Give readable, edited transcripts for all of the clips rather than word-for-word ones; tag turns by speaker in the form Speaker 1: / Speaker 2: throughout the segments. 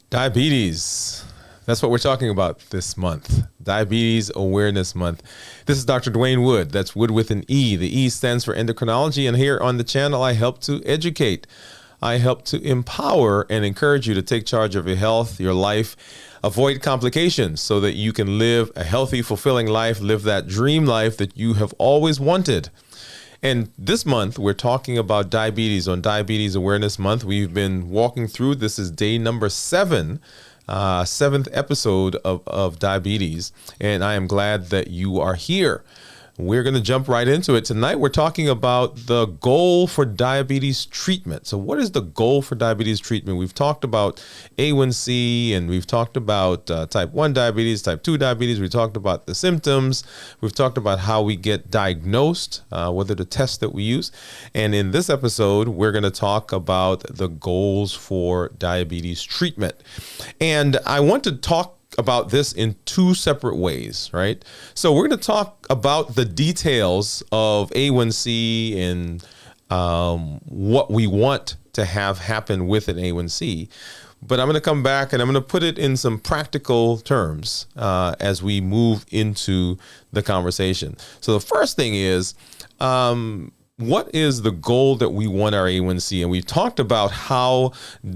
Speaker 1: Diabetes. That's what we're talking about this month. Diabetes Awareness Month. This is Dr. Dwayne Wood. That's Wood with an E. The E stands for endocrinology. And here on the channel, I help to educate. I help to empower and encourage you to take charge of your health, your life, avoid complications so that you can live a healthy, fulfilling life, live that dream life that you have always wanted. And this month, we're talking about diabetes on Diabetes Awareness Month. We've been walking through, this is day number 7, seventh episode of diabetes. And I am glad that you are here. We're going to jump right into it. Tonight, we're talking about the goal for diabetes treatment. So what is the goal for diabetes treatment? We've talked about A1C, and we've talked about type 1 diabetes, type 2 diabetes. We talked about the symptoms. We've talked about how we get diagnosed, what are the tests that we use. And in this episode, we're going to talk about the goals for diabetes treatment. And I want to talk about this in 2 separate ways, right? So we're going to talk about the details of A1C and what we want to have happen with an A1C. But I'm going to come back and I'm going to put it in some practical terms as we move into the conversation. So the first thing is, what is the goal that we want our A1C? And we've talked about how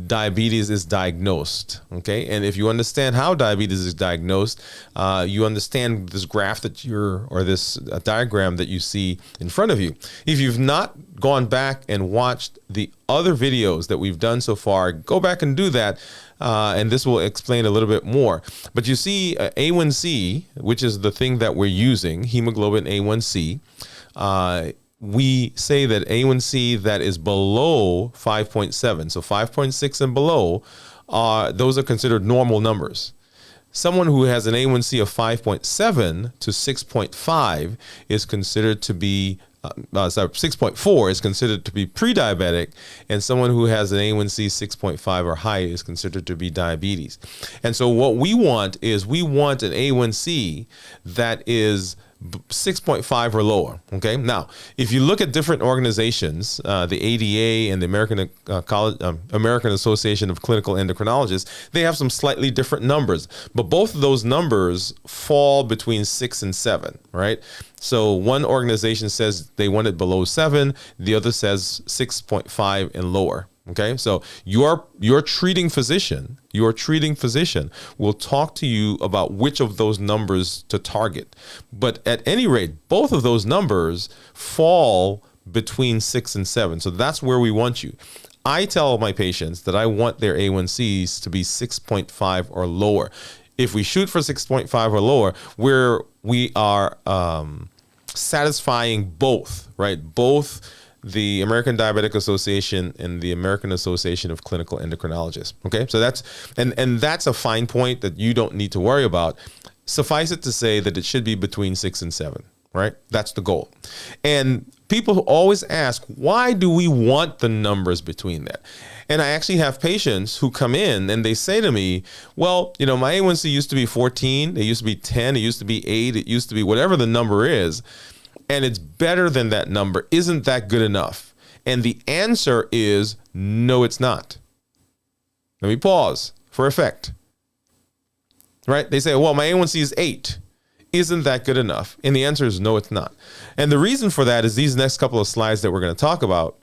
Speaker 1: diabetes is diagnosed, okay? And if you understand how diabetes is diagnosed, you understand this graph that or this diagram that you see in front of you. If you've not gone back and watched the other videos that we've done so far, go back and do that. And this will explain a little bit more. But you see A1C, which is the thing that we're using, hemoglobin A1C, we say that A1C that is below 5.7, so 5.6 and below, those are considered normal numbers. Someone who has an A1C of 5.7 to 6.5 is considered to be 6.4 is considered to be pre-diabetic, and someone who has an A1C 6.5 or higher is considered to be diabetes. And so what we want is we want an A1C that is 6.5 or lower. Okay. Now, if you look at different organizations, the ADA and the American Association of Clinical Endocrinologists, they have some slightly different numbers, but both of those numbers fall between 6 and 7, right? So one organization says they want it below 7, the other says 6.5 and lower. Okay, so your treating physician will talk to you about which of those numbers to target. But at any rate, both of those numbers fall between 6 and 7. So that's where we want you. I tell my patients that I want their A1Cs to be 6.5 or lower. If we shoot for 6.5 or lower, we are satisfying both, right? Both the American Diabetic Association and the American Association of Clinical Endocrinologists. Okay, so that's a fine point that you don't need to worry about. Suffice it to say that it should be between 6 and 7, right? That's the goal. And people always ask, why do we want the numbers between that? And I actually have patients who come in and they say to me, well, my A1C used to be 14, it used to be 10, it used to be 8, it used to be whatever the number is, and it's better than that number. Isn't that good enough? And the answer is no, it's not. Let me pause for effect. Right? They say, well, my A1C is 8. Isn't that good enough? And the answer is no, it's not. And the reason for that is these next couple of slides that we're going to talk about.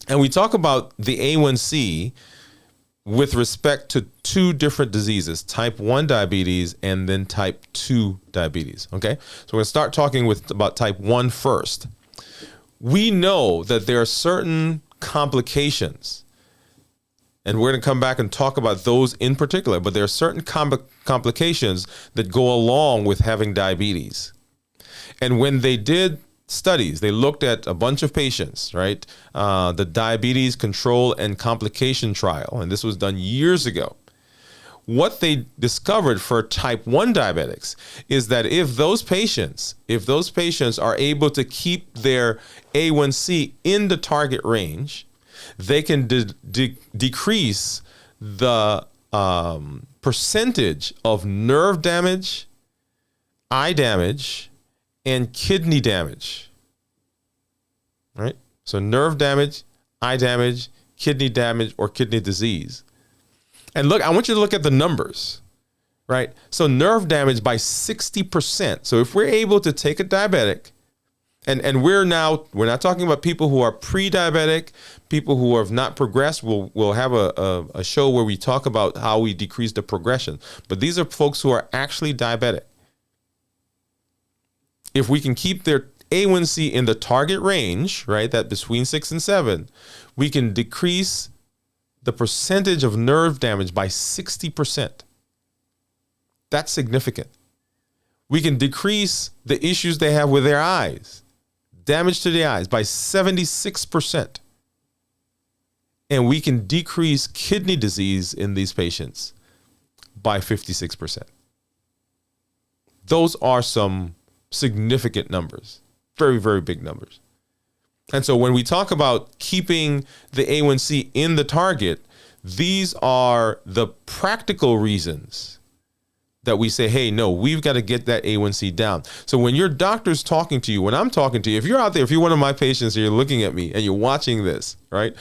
Speaker 1: And we talk about the A1C with respect to 2 different diseases, type 1 diabetes and then type 2 diabetes, okay? So we're going to start talking about type 1 first. We know that there are certain complications, and we're going to come back and talk about those in particular, but there are certain complications that go along with having diabetes. And when they did studies, they looked at a bunch of patients, right? The Diabetes Control and Complication Trial, and this was done years ago. What they discovered for type 1 diabetics is that if those patients are able to keep their A1C in the target range, they can decrease the percentage of nerve damage, eye damage, and kidney damage, right? So nerve damage, eye damage, kidney damage, or kidney disease. And look, I want you to look at the numbers, right? So nerve damage by 60%. So if we're able to take a diabetic, and we're not talking about people who are pre-diabetic, people who have not progressed. We'll have a show where we talk about how we decrease the progression. But these are folks who are actually diabetic. If we can keep their A1C in the target range, right, that between 6 and 7, we can decrease the percentage of nerve damage by 60%. That's significant. We can decrease the issues they have with their eyes, damage to the eyes, by 76%. And we can decrease kidney disease in these patients by 56%. Those are some significant numbers, very, very big numbers. And so when we talk about keeping the A1C in the target, these are the practical reasons that we say, hey, no, we've got to get that A1C down. So when your doctor's talking to you, when I'm talking to you, if you're out there, if you're one of my patients and you're looking at me and you're watching this, right?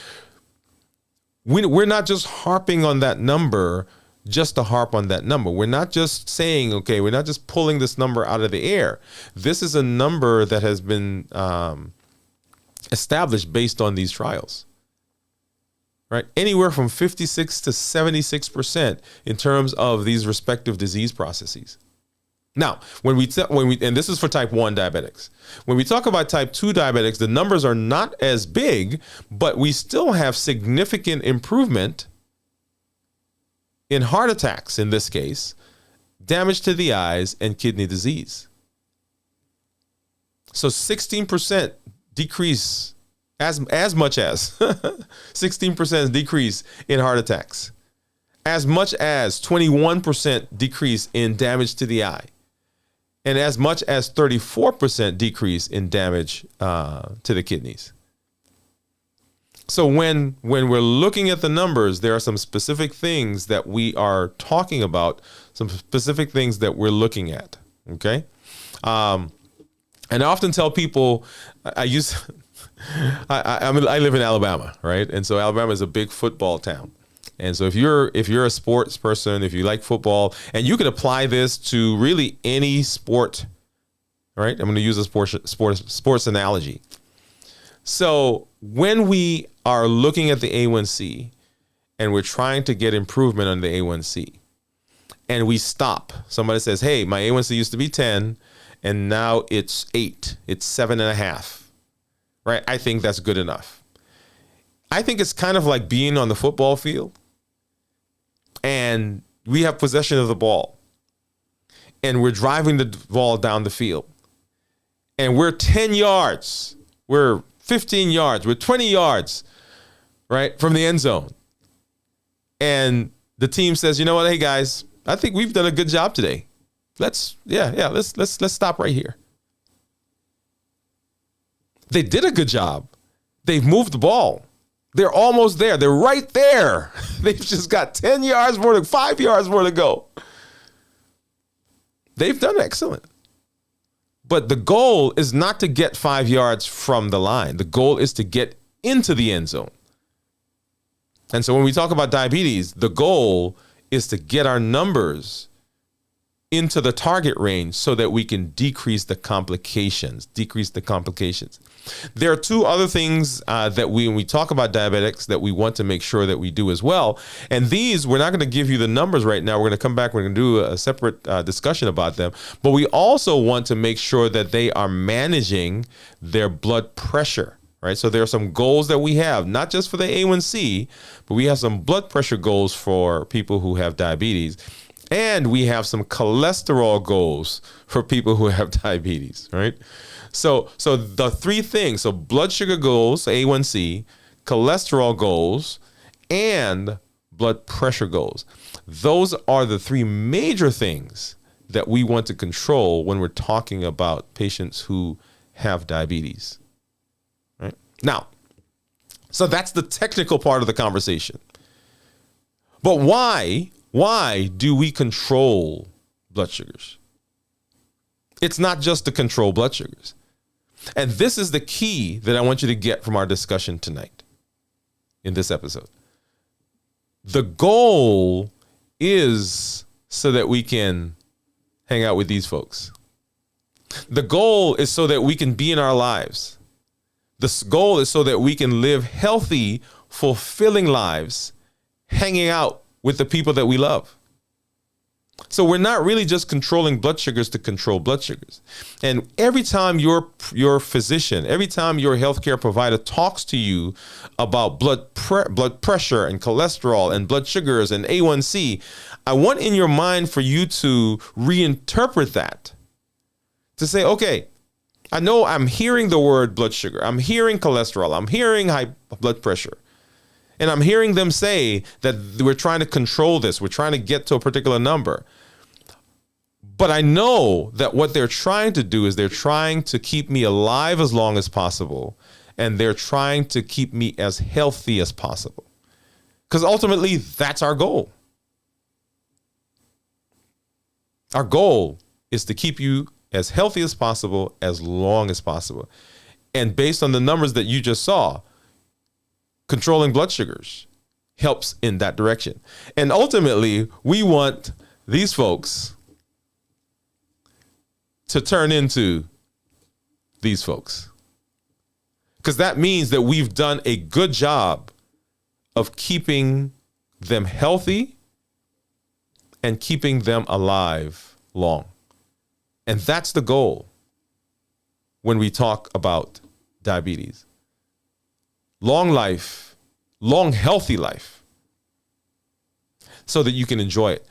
Speaker 1: We're not just harping on that number just to harp on that number. We're not just saying, okay, we're not just pulling this number out of the air. This is a number that has been established based on these trials. Right, anywhere from 56 to 76% in terms of these respective disease processes. Now, when we and this is for type 1 diabetics. When we talk about type 2 diabetics, the numbers are not as big, but we still have significant improvement in heart attacks, in this case, damage to the eyes, and kidney disease. So 16% decrease, as much as 16% decrease in heart attacks, as much as 21% decrease in damage to the eye, and as much as 34% decrease in damage to the kidneys. So when we're looking at the numbers, there are some specific things that we are talking about, some specific things that we're looking at, okay? And I often tell people, I live in Alabama, right? And so Alabama is a big football town. And so if you're a sports person, if you like football, and you can apply this to really any sport, right? I'm going to use a sports analogy. So when we are looking at the A1C and we're trying to get improvement on the A1C, and we stop, somebody says, hey, my A1C used to be 10 and now it's 8, it's 7.5. Right? I think that's good enough. I think it's kind of like being on the football field and we have possession of the ball and we're driving the ball down the field and we're 10 yards, we're 15 yards, we're 20 yards, right, from the end zone. And the team says, you know what, hey guys, I think we've done a good job today. Let's stop right here. They did a good job. They've moved the ball. They're almost there. They're right there. They've just got 5 yards more to go. They've done excellent. But the goal is not to get 5 yards from the line. The goal is to get into the end zone. And so when we talk about diabetes, the goal is to get our numbers into the target range so that we can decrease the complications. There are two other things that when we talk about diabetics that we want to make sure that we do as well. And these, we're not going to give you the numbers right now. We're going to come back. We're going to do a separate discussion about them. But we also want to make sure that they are managing their blood pressure. Right. So there are some goals that we have, not just for the A1C, but we have some blood pressure goals for people who have diabetes. And we have some cholesterol goals for people who have diabetes, right? So the three things, so blood sugar goals, A1C, cholesterol goals, and blood pressure goals. Those are the three major things that we want to control when we're talking about patients who have diabetes, right? Now, so that's the technical part of the conversation. But why do we control blood sugars? It's not just to control blood sugars. And this is the key that I want you to get from our discussion tonight in this episode. The goal is so that we can hang out with these folks. The goal is so that we can be in our lives. The goal is so that we can live healthy, fulfilling lives, hanging out with the people that we love. So we're not really just controlling blood sugars to control blood sugars. And every time your physician, every time your healthcare provider talks to you about blood pressure and cholesterol and blood sugars and A1C, I want in your mind for you to reinterpret that. To say, okay, I know I'm hearing the word blood sugar. I'm hearing cholesterol. I'm hearing high blood pressure. And I'm hearing them say that we're trying to control this. We're trying to get to a particular number. But I know that what they're trying to do is they're trying to keep me alive as long as possible. And they're trying to keep me as healthy as possible. Because ultimately, that's our goal. Our goal is to keep you as healthy as possible, as long as possible. And based on the numbers that you just saw, controlling blood sugars helps in that direction. And ultimately, we want these folks to turn into these folks. Because that means that we've done a good job of keeping them healthy and keeping them alive long. And that's the goal when we talk about diabetes. Long life, long healthy life, so that you can enjoy it.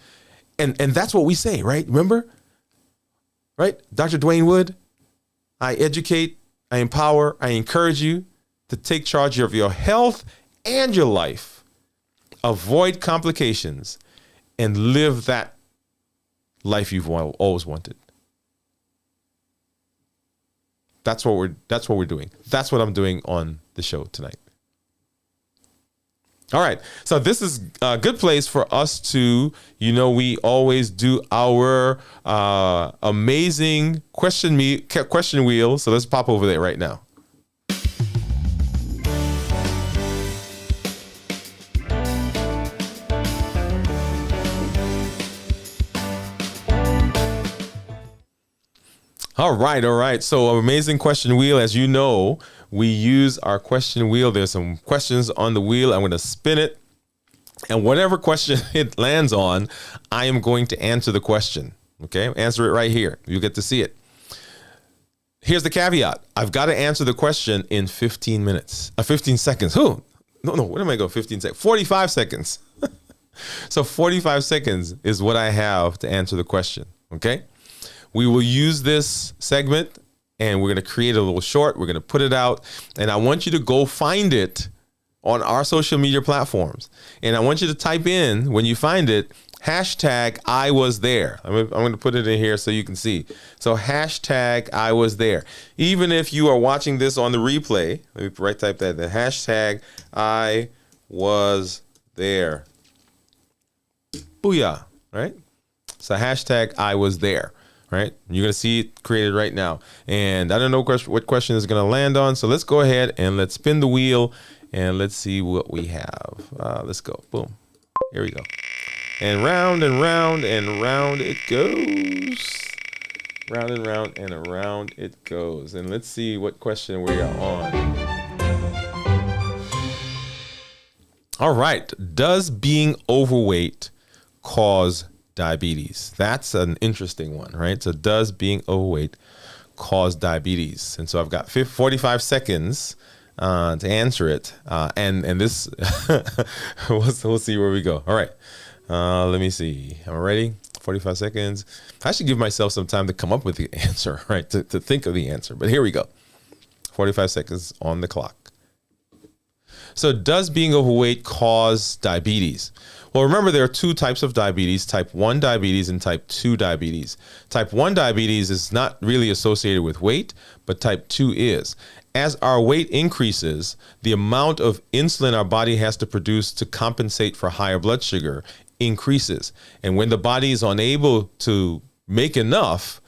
Speaker 1: And that's what we say, right? Remember? Right? Dr. Dwayne Wood, I educate, I empower, I encourage you to take charge of your health and your life. Avoid complications and live that life you've always wanted. That's what we're doing. That's what I'm doing on the show tonight. All right. So this is a good place for us to, we always do our amazing question wheel. So let's pop over there right now. All right. So amazing question wheel. As you know, we use our question wheel. There's some questions on the wheel. I'm going to spin it. And whatever question it lands on, I am going to answer the question. Okay, answer it right here. You get to see it. Here's the caveat. I've got to answer the question in 15 minutes. 15 seconds. No, where am I going? 15 seconds. 45 seconds. So 45 seconds is what I have to answer the question. Okay. We will use this segment and we're going to create a little short. We're going to put it out. And I want you to go find it on our social media platforms. And I want you to type in, when you find it, hashtag I was there. I'm going to put it in here so you can see. So hashtag I was there. Even if you are watching this on the replay, let me type that, the hashtag I was there. Booyah, right? So hashtag I was there. Right? You're going to see it created right now. And I don't know what question is going to land on. So let's go ahead and let's spin the wheel and let's see what we have. Let's go. Boom. Here we go. And round and round and round it goes. Round and round and around it goes. And let's see what question we are on. All right. Does being overweight cause diabetes? That's an interesting one, right? So does being overweight cause diabetes? And so I've got 45 seconds to answer it. And this, we'll see where we go. All right. Let me see. Am I ready? 45 seconds. I should give myself some time to come up with the answer, right? To think of the answer. But here we go. 45 seconds on the clock. So does being overweight cause diabetes? Well, remember, there are two types of diabetes, type 1 diabetes and type 2 diabetes. Type 1 diabetes is not really associated with weight, but type 2 is. As our weight increases, the amount of insulin our body has to produce to compensate for higher blood sugar increases. And when the body is unable to make enough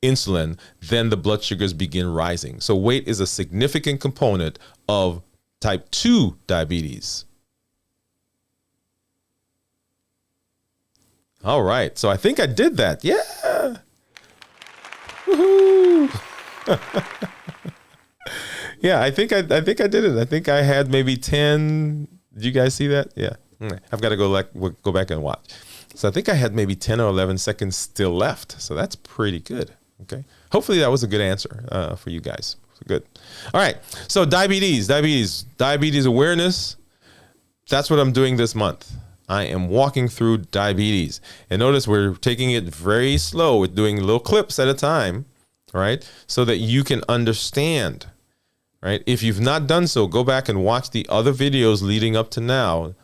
Speaker 1: insulin, then the blood sugars begin rising. So weight is a significant component of type 2 diabetes. All right. So I think I did that. Yeah. Woohoo. Yeah, I think I did it. I think I had maybe 10. Did you guys see that? Yeah. I've got to go back and watch. So I think I had maybe 10 or 11 seconds still left. So that's pretty good. Okay. Hopefully that was a good answer for you guys. Good. All right. So diabetes awareness. That's what I'm doing this month. I am walking through diabetes. And notice we're taking it very slow with doing little clips at a time, right? So that you can understand, right? If you've not done so, go back and watch the other videos leading up to now.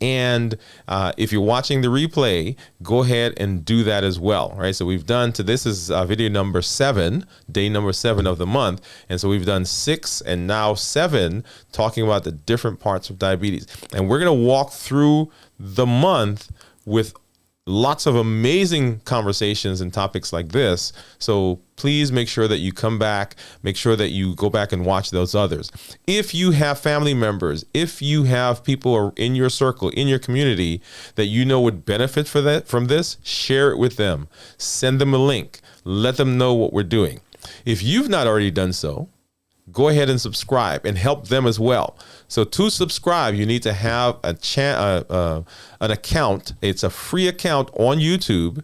Speaker 1: And if you're watching the replay, go ahead and do that as well, right? So we've done this is video number 7, day number 7 of the month. And so we've done 6 and now 7 talking about the different parts of diabetes. And we're going to walk through the month with lots of amazing conversations and topics like this. So please make sure that you come back, make sure that you go back and watch those others. If you have family members, if you have people in your circle, in your community that you know would benefit from this, share it with them. Send them a link. Let them know what we're doing. If you've not already done so, go ahead and subscribe and help them as well. So to subscribe, you need to have an account. It's a free account on YouTube.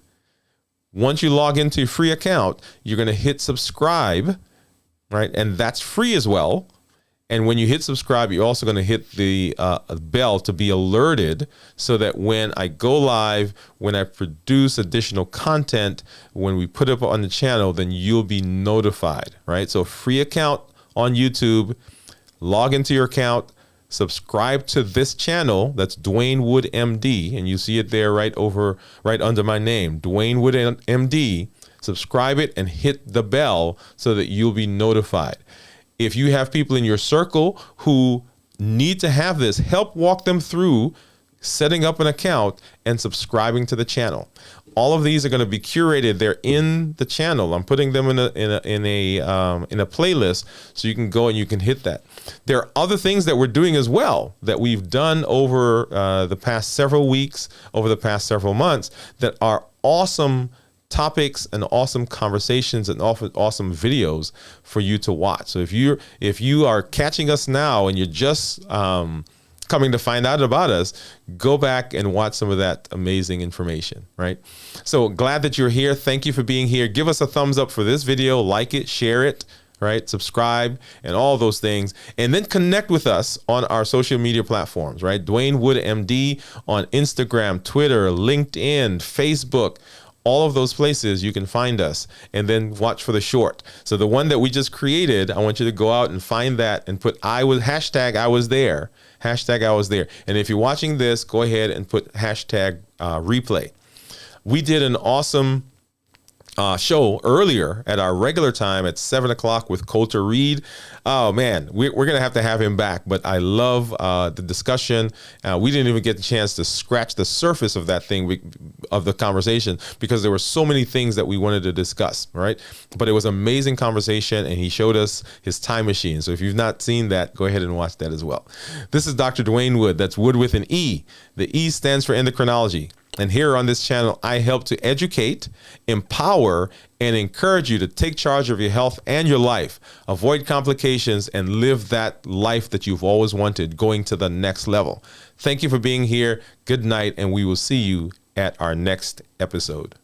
Speaker 1: Once you log into your free account, you're going to hit subscribe, right? And that's free as well. And when you hit subscribe, you're also going to hit the bell to be alerted so that when I go live, when I produce additional content, when we put it up on the channel, then you'll be notified, right? So free account on YouTube, log into your account, subscribe to this channel. That's Dwayne Wood MD, and you see it there right under my name, Dwayne Wood MD. Subscribe it and hit the bell so that you'll be notified. If you have people in your circle who need to have this, help walk them through setting up an account and subscribing to the channel. All of these are going to be curated. They're in the channel. I'm putting them in a playlist so you can go and you can hit that. There are other things that we're doing as well that we've done over the past several weeks, over the past several months that are awesome topics and awesome conversations and awesome videos for you to watch. So if you are catching us now and you're just coming to find out about us, go back and watch some of that amazing information, right? So glad that you're here. Thank you for being here. Give us a thumbs up for this video, like it, share it, right? Subscribe and all those things. And then connect with us on our social media platforms, right? Dwayne Wood MD on Instagram, Twitter, LinkedIn, Facebook, all of those places you can find us, and then watch for the short. So the one that we just created, I want you to go out and find that and put hashtag I was there. Hashtag I was there. And if you're watching this, go ahead and put hashtag replay. We did an awesome show earlier at our regular time at 7 o'clock with Coulter Reed. Oh man, we're going to have him back, but I love the discussion. We didn't even get the chance to scratch the surface of that thing, of the conversation, because there were so many things that we wanted to discuss, right? But it was an amazing conversation, and he showed us his time machine. So if you've not seen that, go ahead and watch that as well. This is Dr. Dwayne Wood. That's Wood with an E. The E stands for endocrinology. And here on this channel, I help to educate, empower, and encourage you to take charge of your health and your life, avoid complications, and live that life that you've always wanted, going to the next level. Thank you for being here. Good night, and we will see you at our next episode.